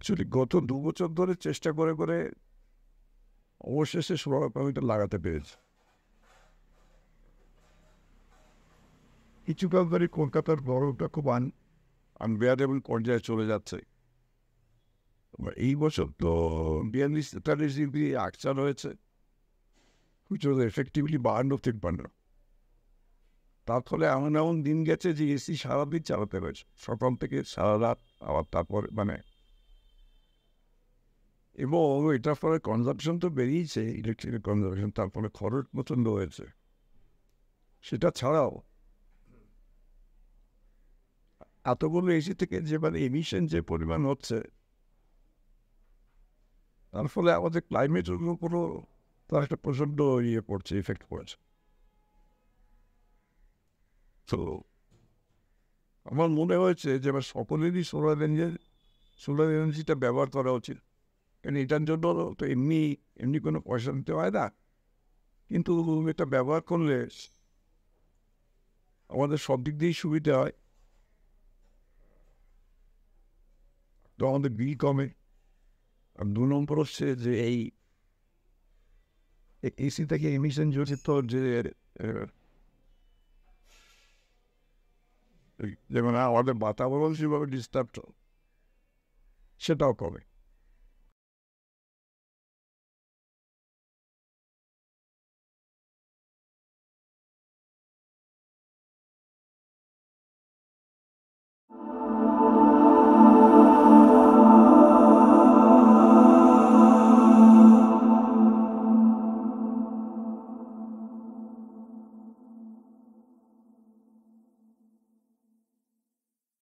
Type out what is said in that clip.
Actually গত ২ বছর ধরে চেষ্টা করে করে অবশেষে সোলার প্যানেলটা লাগাতে পেরেছি। কিছুকাল ধরে কলকাতার গরমটা খুব আনবেয়ারেবল পর্যায়ে চলে যাচ্ছে। এই বছর তো ৪২-৪৩ ডিগ্রি আকচা রয়েছে, which was effectively বাহান্ন ৫৩। তার ফলে এমন এমন দিন গেছে যে এসি সারাদিন চালাতে হয়েছে, সকাল থেকে সারা রাত। আবার তারপর এবং এটার ফলে কনজাম্পশন তো বেরিয়েছে, ইলেকট্রিকের কনজাম্পশন, তার ফলে খরচ প্রচণ্ড হয়েছে। সেটা ছাড়াও এতগুলো এসি থেকে যে এমিশন যে পরিমাণ হচ্ছে, তার ফলে আমাদের ক্লাইমেটের উপরও তার একটা প্রচণ্ড পড়ছে, ইফেক্ট পড়েছে। তো আমার মনে হয়েছে যে এবার সকলেরই সোলার এনার্জিটা ব্যবহার করা উচিত। কারণ এটার জন্য তো এমনি এমনি কোনো পয়সা দিতে হয় না, কিন্তু এটা ব্যবহার করলে আমাদের সব দিক দিয়েই সুবিধা হয়। তো আমাদের বিল কমে। আর ২ নম্বর হচ্ছে যে এই এসি থেকে এমিশন জড়িত যে যেমন আমাদের বাতাবরণ যেভাবে ডিস্টার্ব, সেটাও কমে।